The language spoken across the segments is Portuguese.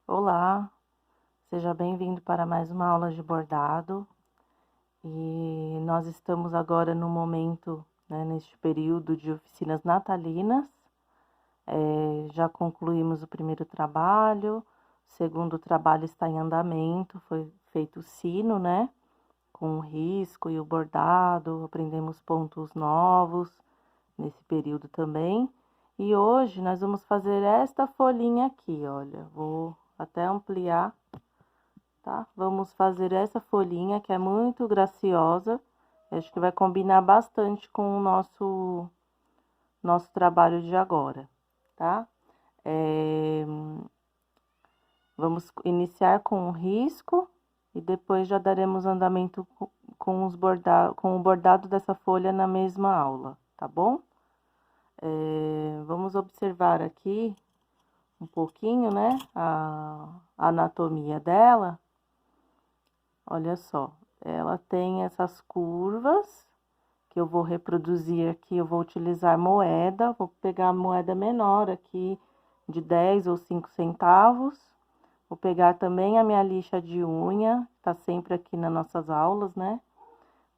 Olá, seja bem-vindo para mais uma aula de bordado. E nós estamos agora no momento, né, neste período de oficinas natalinas. Já concluímos o primeiro trabalho, o segundo trabalho está em andamento, foi feito o sino, né, com o risco e o bordado, aprendemos pontos novos nesse período também. E hoje nós vamos fazer esta folhinha aqui, olha, vou até ampliar, tá? Vamos fazer essa folhinha que é muito graciosa. Acho que vai combinar bastante com o nosso trabalho de agora, tá? Vamos iniciar com o risco e depois já daremos andamento com o bordado dessa folha na mesma aula, tá bom? Vamos observar aqui um pouquinho, né, a anatomia dela. Olha só, ela tem essas curvas que eu vou reproduzir aqui. Eu vou utilizar moeda, vou pegar a moeda menor aqui de 10 ou 5 centavos. Vou pegar também a minha lixa de unha, tá sempre aqui nas nossas aulas, né?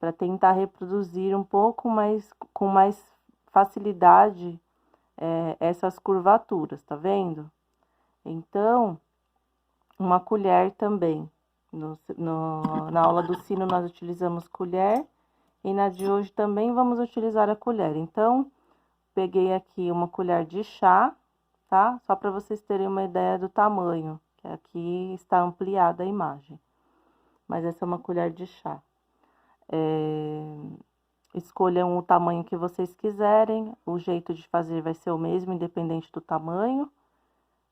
Para tentar reproduzir um pouco mais, com mais facilidade, essas curvaturas, tá vendo? Então, uma colher também. Na aula do sino nós utilizamos colher e na de hoje também vamos utilizar a colher. Então, peguei aqui uma colher de chá, tá? Só para vocês terem uma ideia do tamanho, que aqui está ampliada a imagem. Mas essa é uma colher de chá. Escolham o tamanho que vocês quiserem, o jeito de fazer vai ser o mesmo, independente do tamanho,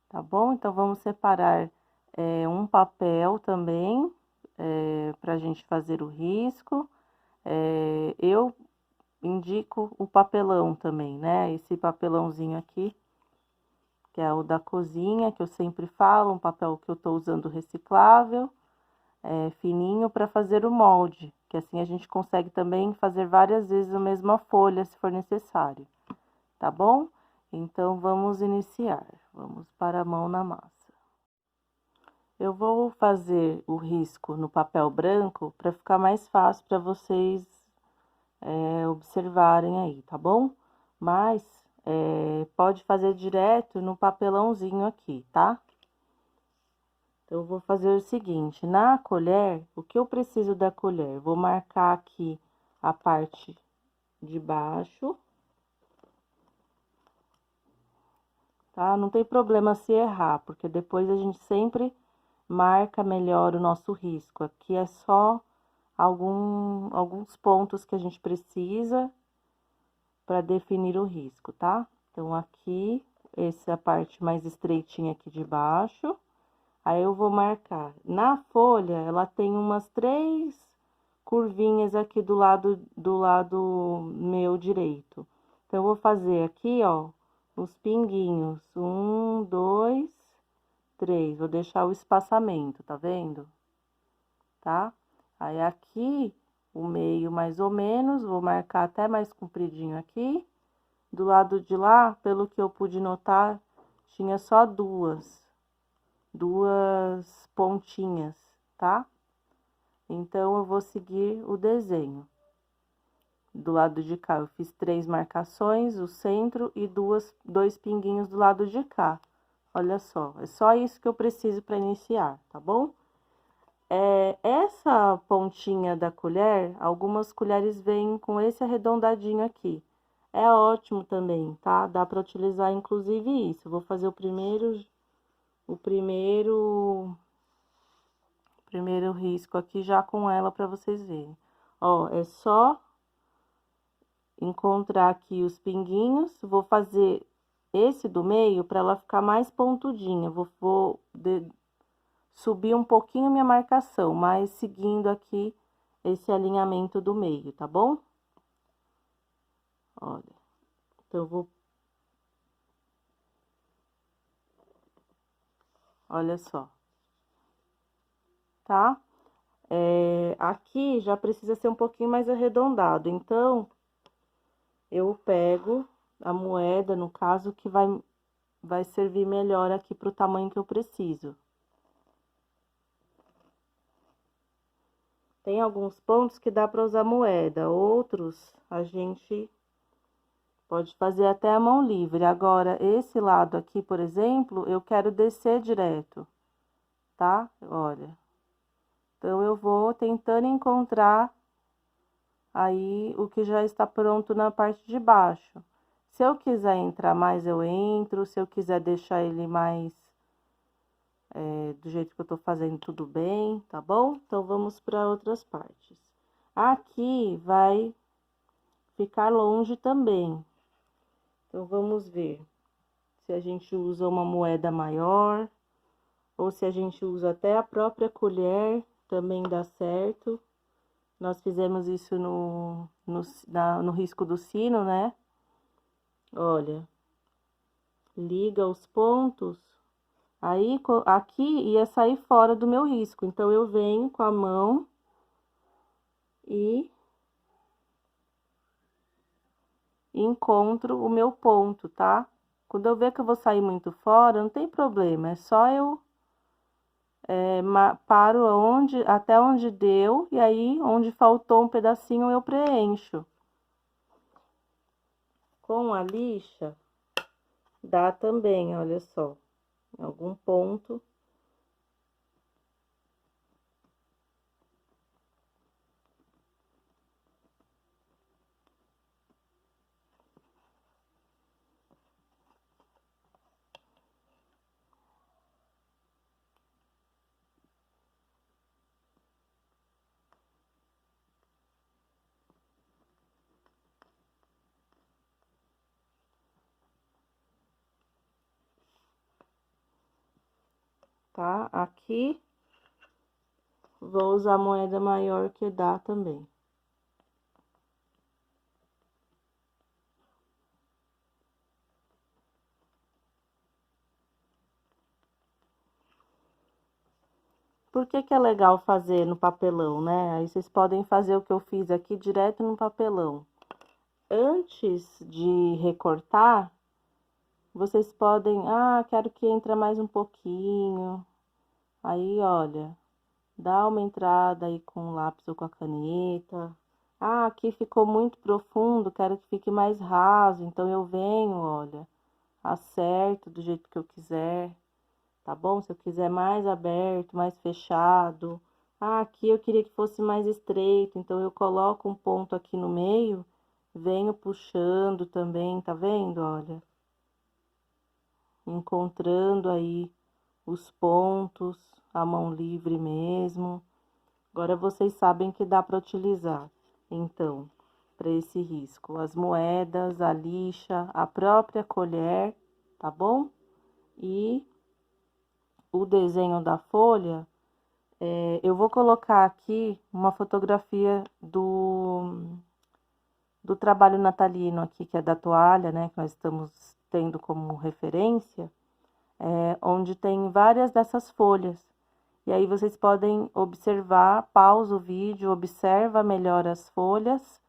tá bom? Então, vamos separar um papel também, para a gente fazer o risco. Eu indico o papelão também, né? Esse papelãozinho aqui, que é o da cozinha, que eu sempre falo, um papel que eu tô usando reciclável, fininho, para fazer o molde, que assim a gente consegue também fazer várias vezes a mesma folha, se for necessário, tá bom? Então, vamos iniciar. Vamos para a mão na massa. Eu vou fazer o risco no papel branco para ficar mais fácil para vocês observarem aí, tá bom? Mas pode fazer direto no papelãozinho aqui, tá? Então, eu vou fazer o seguinte: na colher, o que eu preciso da colher? Vou marcar aqui a parte de baixo, tá? Não tem problema se errar, porque depois a gente sempre marca melhor o nosso risco. Aqui é só alguns pontos que a gente precisa para definir o risco, tá? Então, aqui, essa é a parte mais estreitinha aqui de baixo. Aí, eu vou marcar. Na folha, ela tem umas 3 curvinhas aqui do lado meu direito. Então, eu vou fazer aqui, ó, os pinguinhos. 1, 2, 3. Vou deixar o espaçamento, tá vendo? Tá? Aí, aqui, o meio mais ou menos, vou marcar até mais compridinho aqui. Do lado de lá, pelo que eu pude notar, tinha só duas pontinhas, tá? Então, eu vou seguir o desenho. Do lado de cá, eu fiz 3 marcações, o centro e 2 pinguinhos do lado de cá. Olha só, é só isso que eu preciso para iniciar, tá bom? Essa pontinha da colher, algumas colheres vêm com esse arredondadinho aqui. É ótimo também, tá? Dá para utilizar inclusive isso. Eu vou fazer o primeiro risco aqui já com ela para vocês verem. Ó, é só encontrar aqui os pinguinhos. Vou fazer esse do meio para ela ficar mais pontudinha. Subir um pouquinho minha marcação, mas seguindo aqui esse alinhamento do meio, tá bom? Olha, então eu vou... Olha só, tá? Aqui já precisa ser um pouquinho mais arredondado, então eu pego a moeda, no caso, que vai servir melhor aqui pro tamanho que eu preciso, Tem alguns pontos que dá para usar moeda, outros a gente pode fazer até a mão livre. Agora, esse lado aqui, por exemplo, eu quero descer direto, tá? Olha. Então, eu vou tentando encontrar aí o que já está pronto na parte de baixo. Se eu quiser entrar mais, eu entro. Se eu quiser deixar ele mais do jeito que eu tô fazendo, tudo bem, tá bom? Então, vamos para outras partes. Aqui vai ficar longe também. Então, vamos ver se a gente usa uma moeda maior ou se a gente usa até a própria colher, também dá certo. Nós fizemos isso no risco do sino, né? Olha, liga os pontos, aí aqui ia sair fora do meu risco, então eu venho com a mão e encontro o meu ponto, tá? Quando eu ver que eu vou sair muito fora, não tem problema, é só eu paro até onde deu, e aí onde faltou um pedacinho eu preencho. Com a lixa, dá também, olha só, em algum ponto. Tá? Aqui, vou usar moeda maior que dá também. Por que que é legal fazer no papelão, né? Aí vocês podem fazer o que eu fiz aqui direto no papelão. Antes de recortar, vocês podem, quero que entre mais um pouquinho. Aí, olha, dá uma entrada aí com o lápis ou com a caneta. Aqui ficou muito profundo, quero que fique mais raso, então eu venho, olha, acerto do jeito que eu quiser, tá bom? Se eu quiser mais aberto, mais fechado. Aqui eu queria que fosse mais estreito, então eu coloco um ponto aqui no meio, venho puxando também, tá vendo? Olha, encontrando aí os pontos, a mão livre mesmo. Agora, vocês sabem que dá para utilizar, então, para esse risco, as moedas, a lixa, a própria colher, tá bom? E o desenho da folha, eu vou colocar aqui uma fotografia do trabalho natalino aqui, que é da toalha, né, que nós estamos tendo como referência, onde tem várias dessas folhas. E aí vocês podem observar, pausa o vídeo, observa melhor as folhas,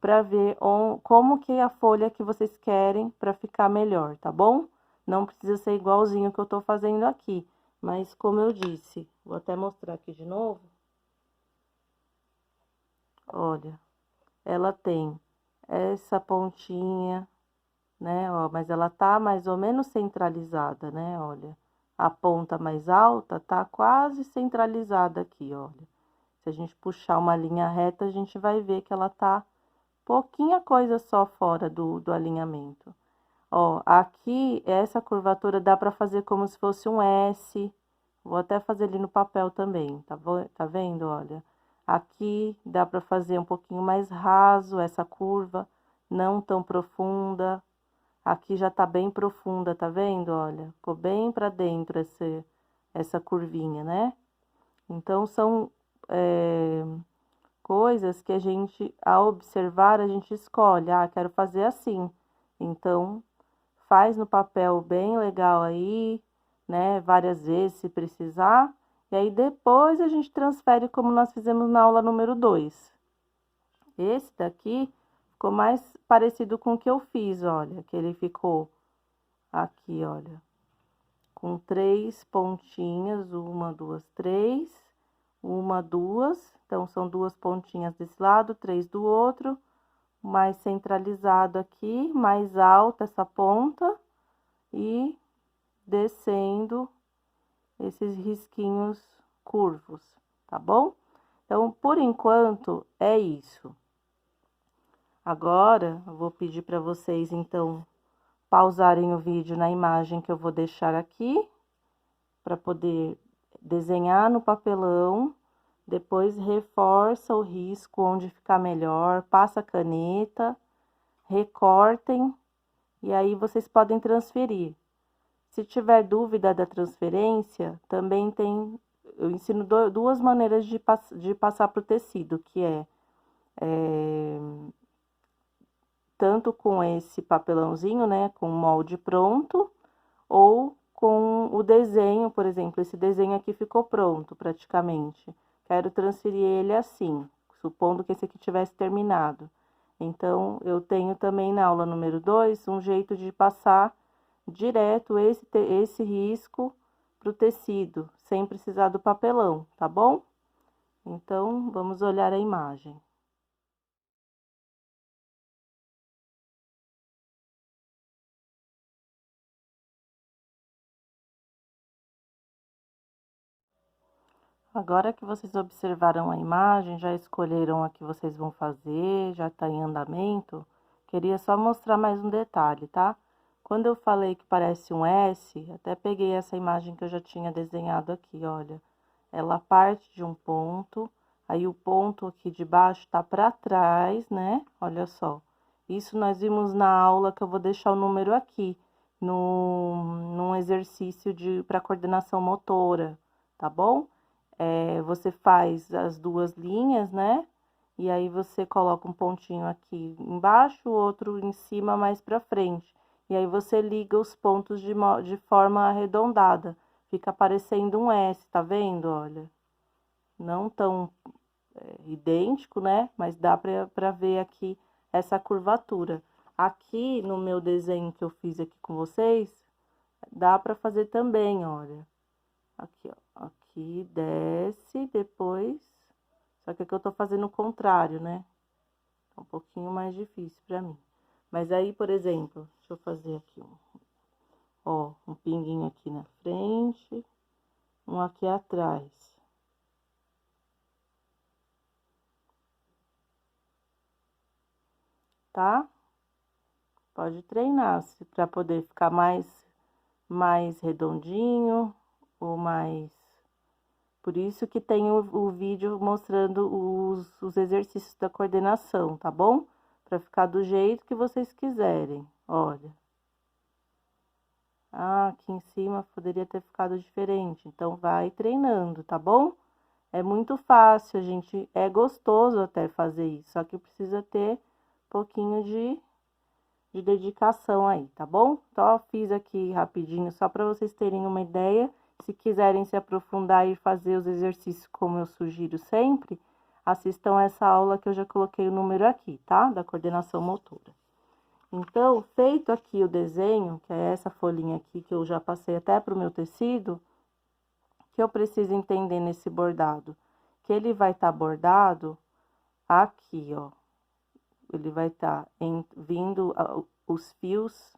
para ver como que é a folha que vocês querem para ficar melhor, tá bom? Não precisa ser igualzinho que eu tô fazendo aqui, mas como eu disse, vou até mostrar aqui de novo. Olha, ela tem essa pontinha, né, ó, mas ela tá mais ou menos centralizada, né, olha. A ponta mais alta tá quase centralizada aqui, olha. Se a gente puxar uma linha reta, a gente vai ver que ela tá pouquinha coisa só fora do alinhamento. Ó, aqui, essa curvatura dá pra fazer como se fosse um S. Vou até fazer ali no papel também, tá vendo? Olha, aqui dá pra fazer um pouquinho mais raso essa curva, não tão profunda. Aqui já tá bem profunda, tá vendo? Olha, ficou bem pra dentro essa curvinha, né? Então, são coisas que a gente, ao observar, a gente escolhe. Quero fazer assim. Então, faz no papel bem legal aí, né? Várias vezes, se precisar. E aí, depois, a gente transfere como nós fizemos na aula número 2. Esse daqui ficou mais parecido com o que eu fiz, olha. Que ele ficou aqui, olha, com 3 pontinhas, 1, 2, 3, uma, duas, então são duas pontinhas desse lado, três do outro, mais centralizado aqui, mais alta essa ponta e descendo esses risquinhos curvos, tá bom? Então, por enquanto, é isso. Agora, eu vou pedir para vocês, então, pausarem o vídeo na imagem que eu vou deixar aqui, para poder desenhar no papelão, depois reforça o risco onde ficar melhor, passa a caneta, recortem, e aí vocês podem transferir. Se tiver dúvida da transferência, também tem, eu ensino duas maneiras de passar para o tecido, que é tanto com esse papelãozinho, né, com o molde pronto, ou com o desenho, por exemplo, esse desenho aqui ficou pronto praticamente. Quero transferir ele assim, supondo que esse aqui tivesse terminado. Então, eu tenho também na aula número 2 um jeito de passar direto esse risco para o tecido, sem precisar do papelão, tá bom? Então, vamos olhar a imagem. Agora que vocês observaram a imagem, já escolheram a que vocês vão fazer, já está em andamento, queria só mostrar mais um detalhe, tá? Quando eu falei que parece um S, até peguei essa imagem que eu já tinha desenhado aqui, olha. Ela parte de um ponto, aí o ponto aqui de baixo tá para trás, né? Olha só. Isso nós vimos na aula que eu vou deixar o número aqui, num exercício para coordenação motora, tá bom? Você faz as duas linhas, né? E aí você coloca um pontinho aqui embaixo, outro em cima mais pra frente. E aí você liga os pontos de forma arredondada. Fica parecendo um S, tá vendo? Olha. Não tão idêntico, né? Mas dá pra ver aqui essa curvatura. Aqui no meu desenho que eu fiz aqui com vocês, dá pra fazer também, olha. Aqui, ó. Aqui desce, depois. Só que aqui eu tô fazendo o contrário, né? É um pouquinho mais difícil pra mim. Mas aí, por exemplo, deixa eu fazer aqui um pinguinho aqui na frente, um aqui atrás. Tá? Pode treinar pra poder ficar mais redondinho ou mais. Por isso que tem o vídeo mostrando os exercícios da coordenação, tá bom? Pra ficar do jeito que vocês quiserem, olha. Ah, aqui em cima poderia ter ficado diferente, então vai treinando, tá bom? É muito fácil, gente, é gostoso até fazer isso, só que precisa ter um pouquinho de dedicação aí, tá bom? Então, eu fiz aqui rapidinho, só para vocês terem uma ideia. Se quiserem se aprofundar e fazer os exercícios como eu sugiro sempre, assistam essa aula que eu já coloquei o número aqui, tá? Da coordenação motora. Então, feito aqui o desenho, que é essa folhinha aqui que eu já passei até pro meu tecido, que eu preciso entender nesse bordado? Que ele vai estar bordado aqui, ó. Ele vai estar vindo os fios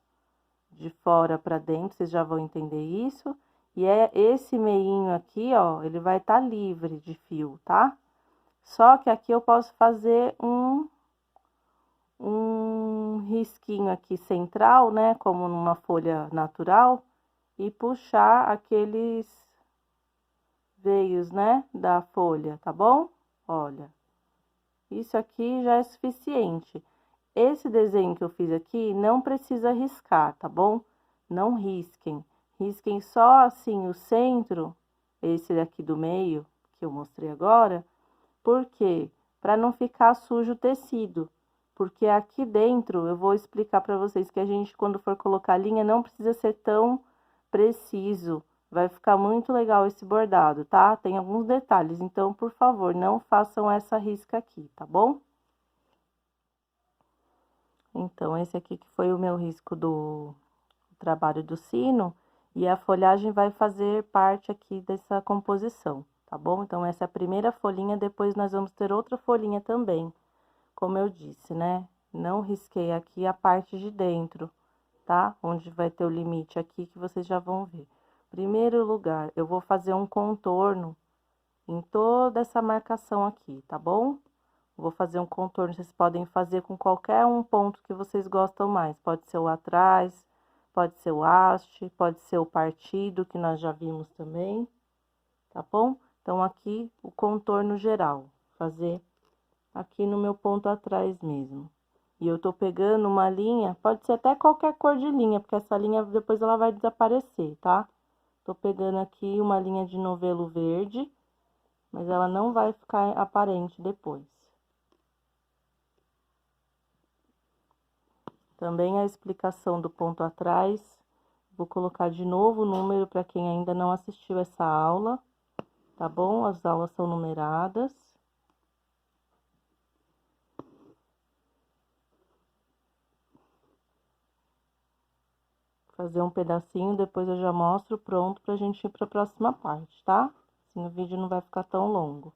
de fora para dentro, vocês já vão entender isso. E esse meinho aqui, ó, ele vai estar livre de fio, tá? Só que aqui eu posso fazer um risquinho aqui central, né, como numa folha natural, e puxar aqueles veios, né, da folha, tá bom? Olha, isso aqui já é suficiente. Esse desenho que eu fiz aqui não precisa riscar, tá bom? Não risquem. Risquem só assim o centro, esse daqui do meio, que eu mostrei agora. Por quê? Para não ficar sujo o tecido. Porque aqui dentro, eu vou explicar para vocês que a gente, quando for colocar a linha, não precisa ser tão preciso. Vai ficar muito legal esse bordado, tá? Tem alguns detalhes, então, por favor, não façam essa risca aqui, tá bom? Então, esse aqui que foi o meu risco do trabalho do sino, e a folhagem vai fazer parte aqui dessa composição, tá bom? Então, essa é a primeira folhinha, depois nós vamos ter outra folhinha também, como eu disse, né? Não risquei aqui a parte de dentro, tá? Onde vai ter o limite aqui, que vocês já vão ver. Primeiro lugar, eu vou fazer um contorno em toda essa marcação aqui, tá bom? Vou fazer um contorno, vocês podem fazer com qualquer um ponto que vocês gostam mais. Pode ser o atrás, pode ser o haste, pode ser o partido, que nós já vimos também, tá bom? Então, aqui, o contorno geral, fazer aqui no meu ponto atrás mesmo. E eu tô pegando uma linha, pode ser até qualquer cor de linha, porque essa linha depois ela vai desaparecer, tá? Tô pegando aqui uma linha de novelo verde, mas ela não vai ficar aparente depois. Também a explicação do ponto atrás, vou colocar de novo o número para quem ainda não assistiu essa aula, tá bom? As aulas são numeradas. Fazer um pedacinho, depois eu já mostro pronto pra gente ir pra próxima parte, tá? Assim o vídeo não vai ficar tão longo.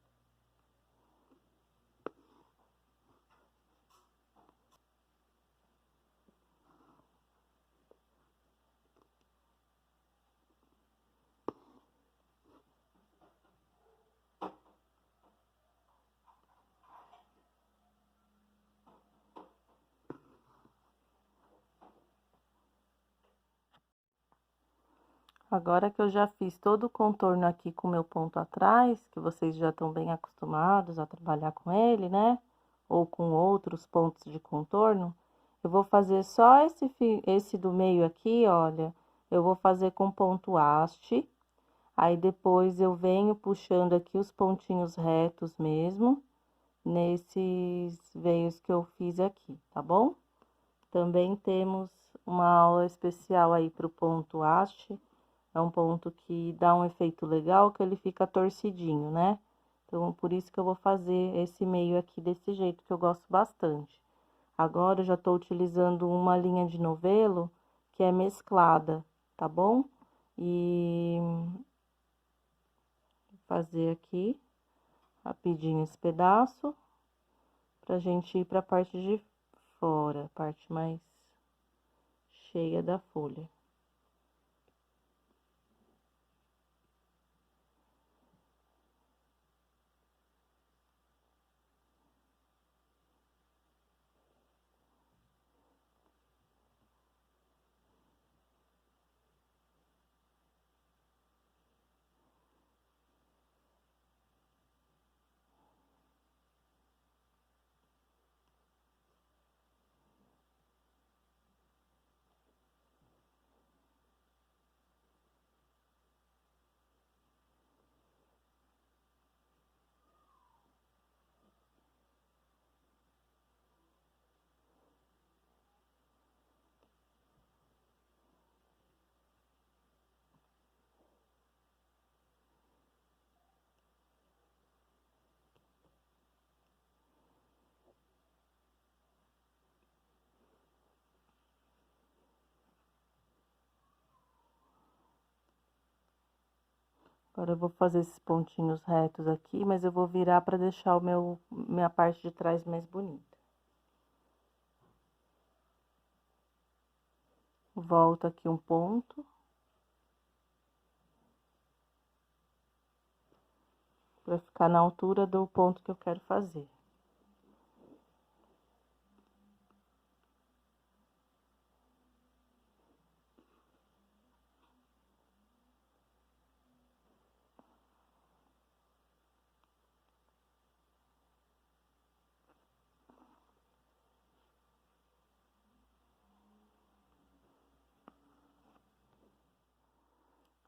Agora que eu já fiz todo o contorno aqui com o meu ponto atrás, que vocês já estão bem acostumados a trabalhar com ele, né? Ou com outros pontos de contorno, eu vou fazer só esse do meio aqui, olha, eu vou fazer com ponto haste, aí depois eu venho puxando aqui os pontinhos retos mesmo, nesses veios que eu fiz aqui, tá bom? Também temos uma aula especial aí pro ponto haste. É um ponto que dá um efeito legal, que ele fica torcidinho, né? Então, por isso que eu vou fazer esse meio aqui desse jeito, que eu gosto bastante. Agora, eu já tô utilizando uma linha de novelo, que é mesclada, tá bom? E fazer aqui, rapidinho esse pedaço, pra gente ir pra parte de fora, a parte mais cheia da folha. Agora, eu vou fazer esses pontinhos retos aqui, mas eu vou virar para deixar minha parte de trás mais bonita. Volto aqui um ponto. Para ficar na altura do ponto que eu quero fazer.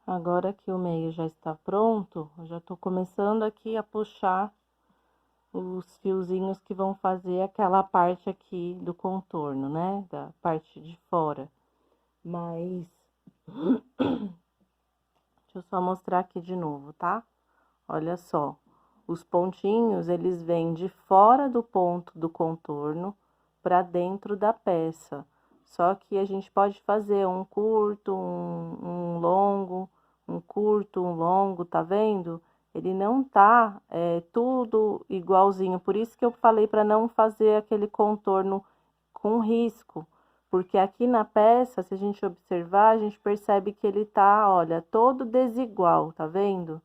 Agora que o meio já está pronto, eu já tô começando aqui a puxar os fiozinhos que vão fazer aquela parte aqui do contorno, né? Da parte de fora. Mas, deixa eu só mostrar aqui de novo, tá? Olha só, os pontinhos, eles vêm de fora do ponto do contorno para dentro da peça. Só que a gente pode fazer um curto, um longo, um curto, um longo, tá vendo? ele não tá tudo igualzinho. Por isso que eu falei para não fazer aquele contorno com risco. Porque aqui na peça, se a gente observar, a gente percebe que ele tá, olha, todo desigual, tá vendo?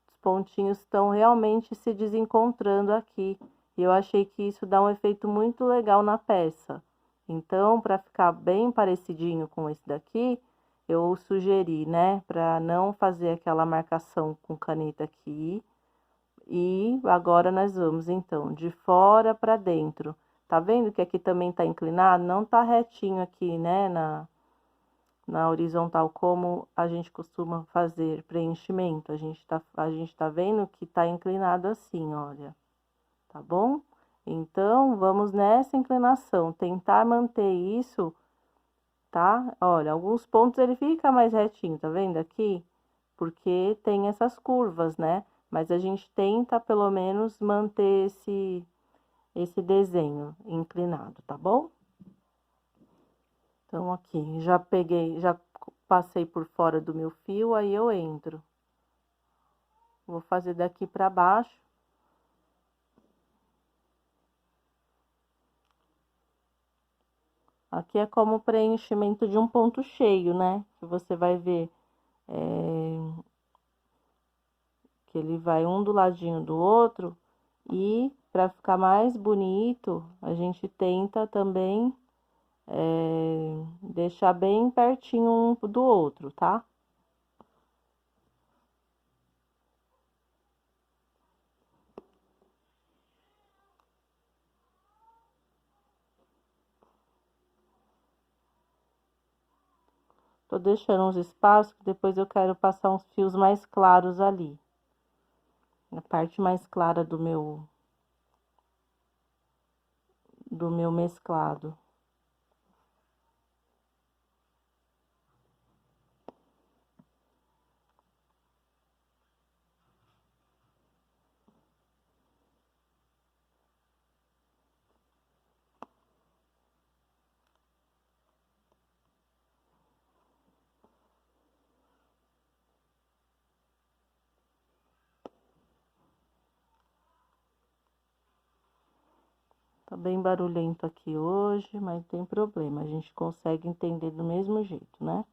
Os pontinhos estão realmente se desencontrando aqui. E eu achei que isso dá um efeito muito legal na peça. Então, para ficar bem parecidinho com esse daqui, eu sugeri, né, para não fazer aquela marcação com caneta aqui. E agora nós vamos, então, de fora para dentro. Tá vendo que aqui também tá inclinado? Não tá retinho aqui, né, na horizontal, como a gente costuma fazer preenchimento. A gente tá vendo que tá inclinado assim, olha. Tá bom? Então, vamos nessa inclinação, tentar manter isso, tá? Olha, alguns pontos ele fica mais retinho, tá vendo aqui? Porque tem essas curvas, né? Mas a gente tenta, pelo menos, manter esse desenho inclinado, tá bom? Então, aqui, já peguei, já passei por fora do meu fio, aí eu entro. Vou fazer daqui pra baixo. Aqui é como preenchimento de um ponto cheio, né? Que você vai ver que ele vai um do ladinho do outro. E para ficar mais bonito, a gente tenta também deixar bem pertinho um do outro, tá? Tô deixando uns espaços que depois eu quero passar uns fios mais claros ali. Na parte mais clara do meu mesclado. Tá bem barulhento aqui hoje, mas não tem problema, a gente consegue entender do mesmo jeito, né?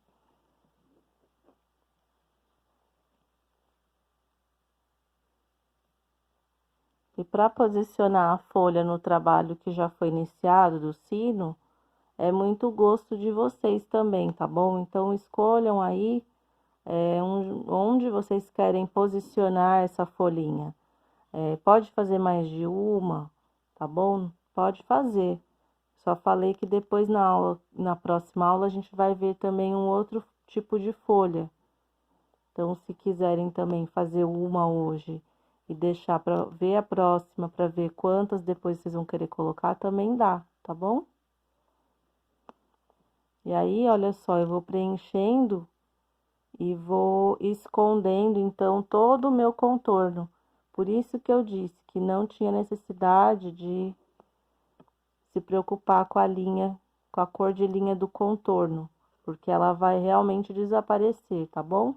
E para posicionar a folha no trabalho que já foi iniciado do sino, é muito gosto de vocês também, tá bom? Então, escolham aí onde vocês querem posicionar essa folhinha. Pode fazer mais de uma, tá bom? Pode fazer. Só falei que depois na próxima aula, a gente vai ver também um outro tipo de folha. Então, se quiserem também fazer uma hoje e deixar para ver a próxima, para ver quantas depois vocês vão querer colocar, também dá, tá bom? E aí, olha só, eu vou preenchendo e vou escondendo, então, todo o meu contorno. Por isso que eu disse que não tinha necessidade de se preocupar com a linha, com a cor de linha do contorno, porque ela vai realmente desaparecer, tá bom?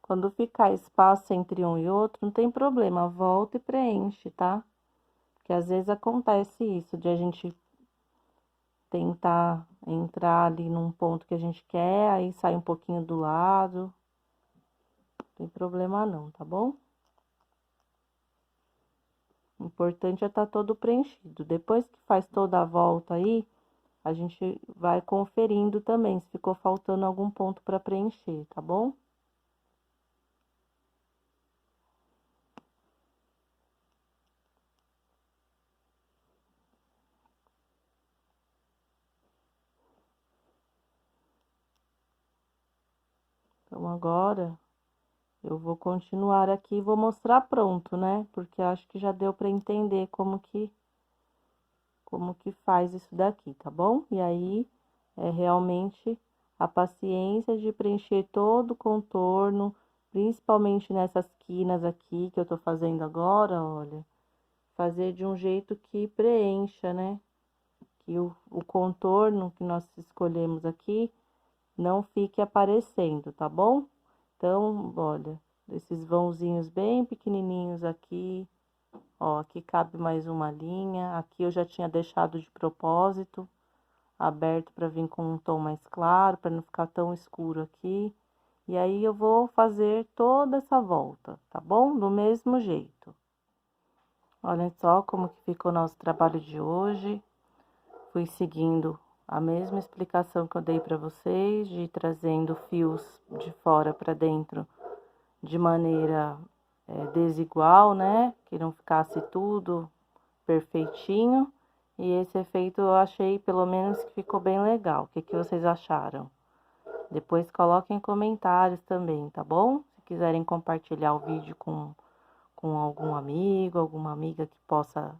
Quando ficar espaço entre um e outro, não tem problema, volta e preenche, tá? Porque às vezes acontece isso, de a gente tentar entrar ali num ponto que a gente quer, aí sai um pouquinho do lado. Não tem problema não, tá bom? O importante é estar todo preenchido. Depois que faz toda a volta aí, a gente vai conferindo também se ficou faltando algum ponto para preencher, tá bom? Então, agora eu vou continuar aqui e vou mostrar pronto, né? Porque acho que já deu para entender como que faz isso daqui, tá bom? E aí, é realmente a paciência de preencher todo o contorno, principalmente nessas quinas aqui que eu tô fazendo agora, olha. Fazer de um jeito que preencha, né? Que o contorno que nós escolhemos aqui não fique aparecendo, tá bom? Então, olha, esses vãozinhos bem pequenininhos aqui, ó, aqui cabe mais uma linha, aqui eu já tinha deixado de propósito, aberto para vir com um tom mais claro, para não ficar tão escuro aqui. E aí, eu vou fazer toda essa volta, tá bom? Do mesmo jeito. Olha só como que ficou o nosso trabalho de hoje. Fui seguindo a mesma explicação que eu dei para vocês, de ir trazendo fios de fora para dentro de maneira desigual, né? Que não ficasse tudo perfeitinho. E esse efeito eu achei, pelo menos, que ficou bem legal. O que que vocês acharam? Depois coloquem comentários também, tá bom? Se quiserem compartilhar o vídeo com algum amigo, alguma amiga que possa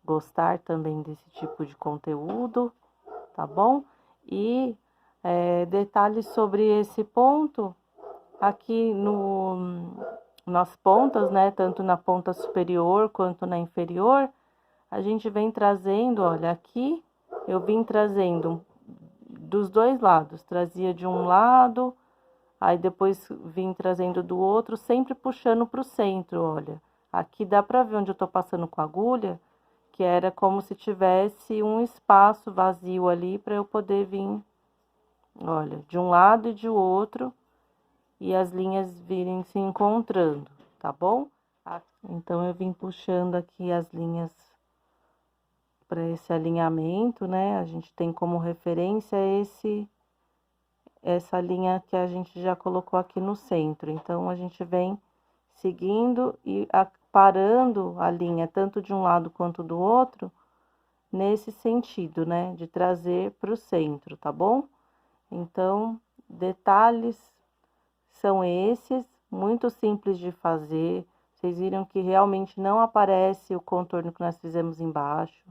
gostar também desse tipo de conteúdo, tá bom? E detalhes sobre esse ponto, aqui nas pontas, né? Tanto na ponta superior quanto na inferior, a gente vem trazendo, olha, aqui eu vim trazendo dos dois lados, trazia de um lado, aí depois vim trazendo do outro, sempre puxando pro centro, olha. Aqui dá pra ver onde eu tô passando com a agulha, que era como se tivesse um espaço vazio ali para eu poder vir, olha, de um lado e de outro, e as linhas virem se encontrando, tá bom? Então, eu vim puxando aqui as linhas para esse alinhamento, né? A gente tem como referência essa linha que a gente já colocou aqui no centro. Então, a gente vem seguindo e parando a linha tanto de um lado quanto do outro, nesse sentido, né? De trazer para o centro, tá bom? Então, detalhes são esses, muito simples de fazer. Vocês viram que realmente não aparece o contorno que nós fizemos embaixo,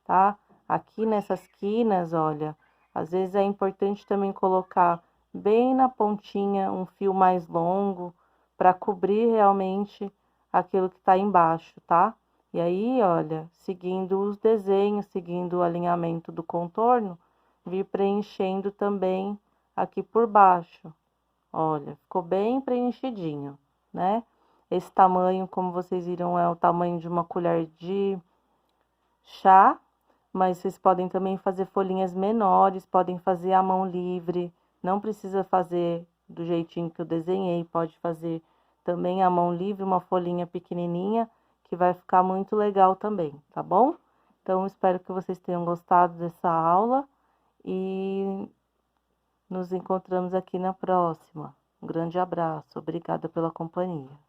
tá? Aqui nessas quinas, olha, às vezes é importante também colocar bem na pontinha um fio mais longo para cobrir realmente aquilo que tá embaixo, tá? E aí, olha, seguindo os desenhos, seguindo o alinhamento do contorno, vir preenchendo também aqui por baixo. Olha, ficou bem preenchidinho, né? Esse tamanho, como vocês viram, é o tamanho de uma colher de chá, mas vocês podem também fazer folhinhas menores, podem fazer à mão livre, não precisa fazer do jeitinho que eu desenhei, pode fazer também à mão livre, uma folhinha pequenininha, que vai ficar muito legal também, tá bom? Então, espero que vocês tenham gostado dessa aula e nos encontramos aqui na próxima. Um grande abraço, obrigada pela companhia.